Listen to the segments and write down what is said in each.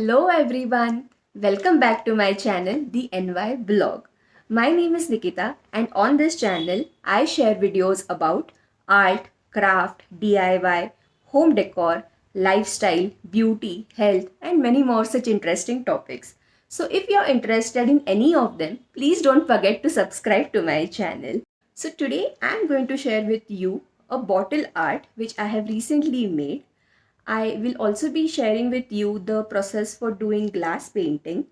Hello everyone, welcome back to my channel The NY Blog. My name is Nikita and on this channel I share videos about art, craft, DIY, home decor, lifestyle, beauty, health and many more such interesting topics. So if you're interested in any of them, please don't forget to subscribe to my channel. So today I'm going to share with you a bottle art which I have recently made. I will also be sharing with you the process for doing glass painting,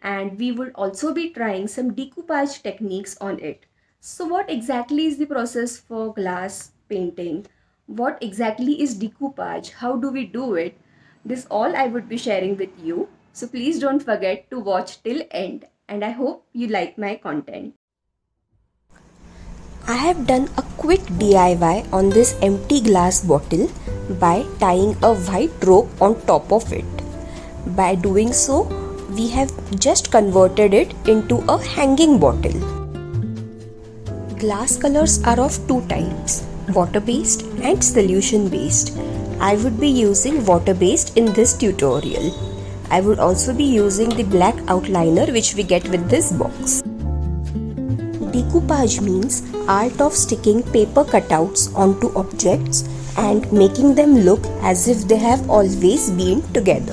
and we will also be trying some decoupage techniques on it. So what exactly is the process for glass painting? What exactly is decoupage? How do we do it? This all I would be sharing with you. So please don't forget to watch till end, and I hope you like my content. I have done a quick DIY on this empty glass bottle by tying a white rope on top of it. By doing so, we have just converted it into a hanging bottle. Glass colors are of two types, water-based and solution-based. I would be using water-based in this tutorial. I would also be using the black outliner which we get with this box. Decoupage means art of sticking paper cutouts onto objects and making them look as if they have always been together.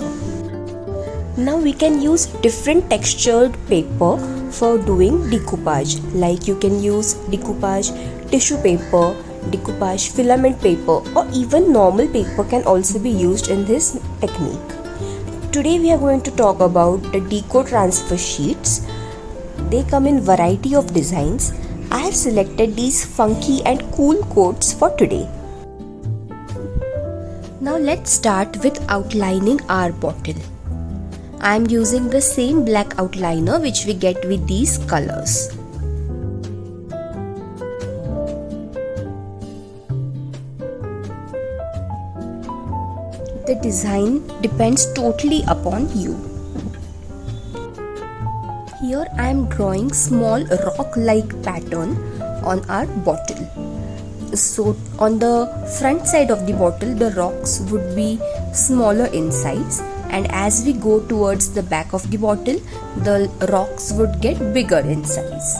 Now we can use different textured paper for doing decoupage, like you can use decoupage tissue paper, decoupage filament paper, or even normal paper can also be used in this technique. Today we are going to talk about the Decor transfer sheets. They come in variety of designs. I have selected these funky and cool coats for today. Now let's start with outlining our bottle. I am using the same black outliner which we get with these colors. The design depends totally upon you. Here I am drawing small rock-like pattern on our bottle. So on the front side of the bottle, the rocks would be smaller in size, and as we go towards the back of the bottle, the rocks would get bigger in size.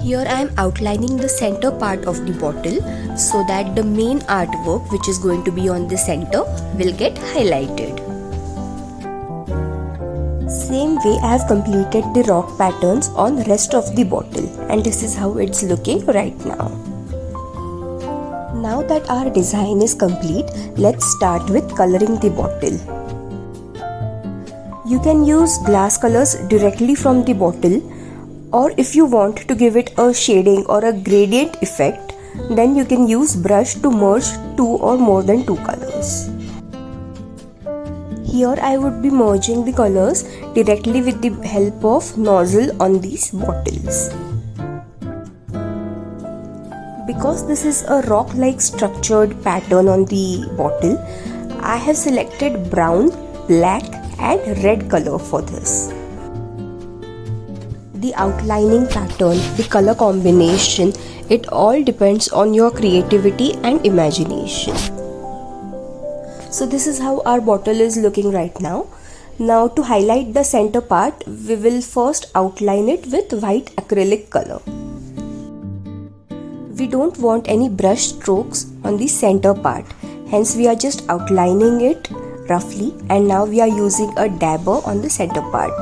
Here I am outlining the center part of the bottle so that the main artwork which is going to be on the center will get highlighted. Same way I have completed the rock patterns on rest of the bottle, and this is how it's looking right now. Now that our design is complete, let's start with coloring the bottle. You can use glass colors directly from the bottle, or if you want to give it a shading or a gradient effect, then you can use brush to merge two or more than two colors. Here I would be merging the colors directly with the help of nozzle on these bottles. Because this is a rock-like structured pattern on the bottle, I have selected brown, black and red color for this. The outlining pattern, the color combination, it all depends on your creativity and imagination. So this is how our bottle is looking right now. Now to highlight the center part, we will first outline it with white acrylic color. We don't want any brush strokes on the center part, hence we are just outlining it roughly, and now we are using a dabber on the center part.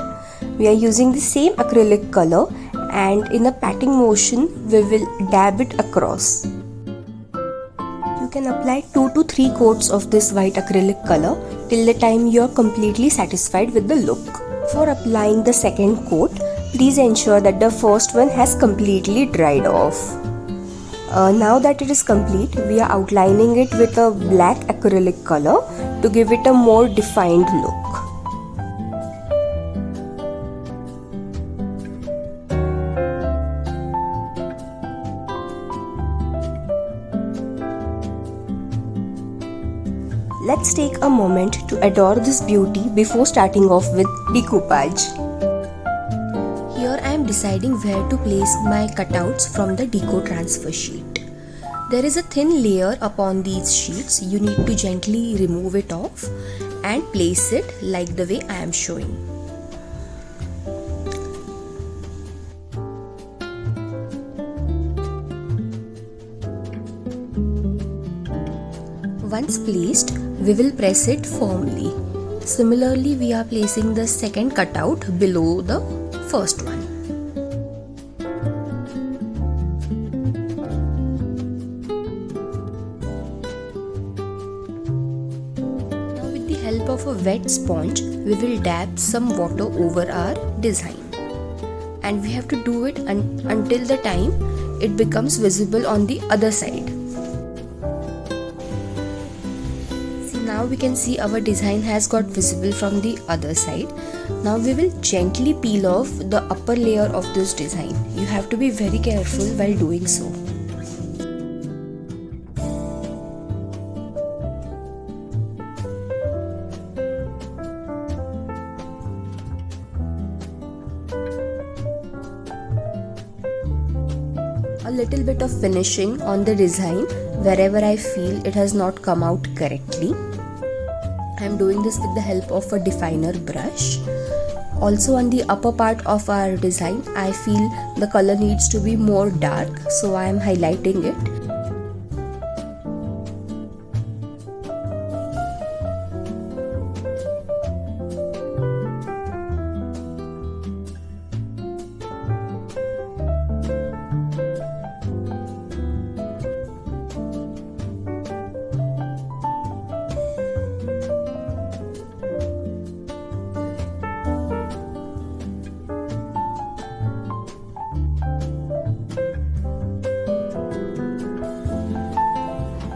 We are using the same acrylic color, and in a patting motion we will dab it across. You can apply 2 to 3 coats of this white acrylic color till the time you are completely satisfied with the look. For applying the second coat, please ensure that the first one has completely dried off. Now that it is complete, we are outlining it with a black acrylic color to give it a more defined look. Let's take a moment to adore this beauty before starting off with decoupage. deciding where to place my cutouts from the Decor transfer sheet. There is a thin layer upon these sheets. You need to gently remove it off and place it like the way I am showing. Once placed, we will press it firmly. Similarly, we are placing the second cutout below the first one. Now with the help of a wet sponge, we will dab some water over our design. And we have to do it until the time it becomes visible on the other side. Now we can see our design has got visible from the other side. Now we will gently peel off the upper layer of this design. You have to be very careful while doing so. A little bit of finishing on the design wherever I feel it has not come out correctly. I am doing this with the help of a definer brush. Also on the upper part of our design, I feel the color needs to be more dark, so I am highlighting it.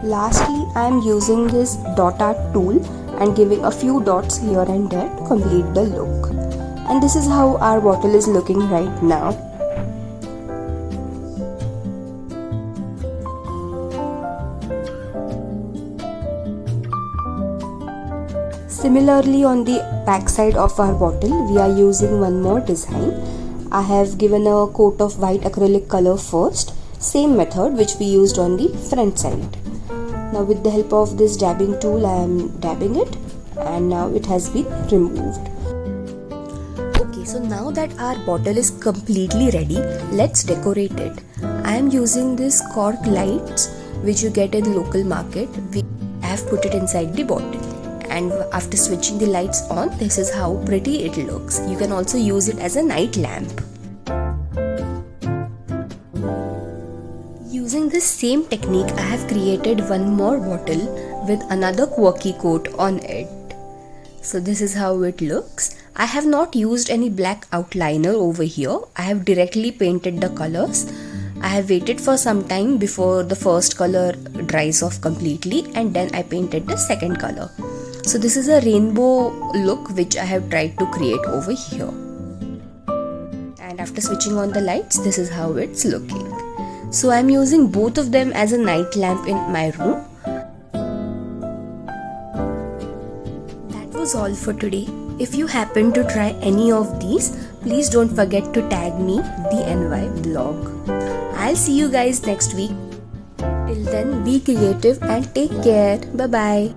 Lastly, I am using this dot art tool and giving a few dots here and there to complete the look. And this is how our bottle is looking right now. Similarly, on the back side of our bottle, we are using one more design. I have given a coat of white acrylic color first, same method which we used on the front side. Now with the help of this dabbing tool, I am dabbing it and now it has been removed. Okay, so now that our bottle is completely ready, let's decorate it. I am using this cork lights which you get in local market. I have put it inside the bottle. And after switching the lights on, this is how pretty it looks. You can also use it as a night lamp. Using this same technique, I have created one more bottle with another quirky coat on it. So this is how it looks. I have not used any black outliner over here. I have directly painted the colors. I have waited for some time before the first color dries off completely and then I painted the second color. So this is a rainbow look which I have tried to create over here. And after switching on the lights, this is how it's looking. So I'm using both of them as a night lamp in my room. That was all for today. If you happen to try any of these, please don't forget to tag me, the NY Blog. I'll see you guys next week. Till then, be creative and take care. Bye bye.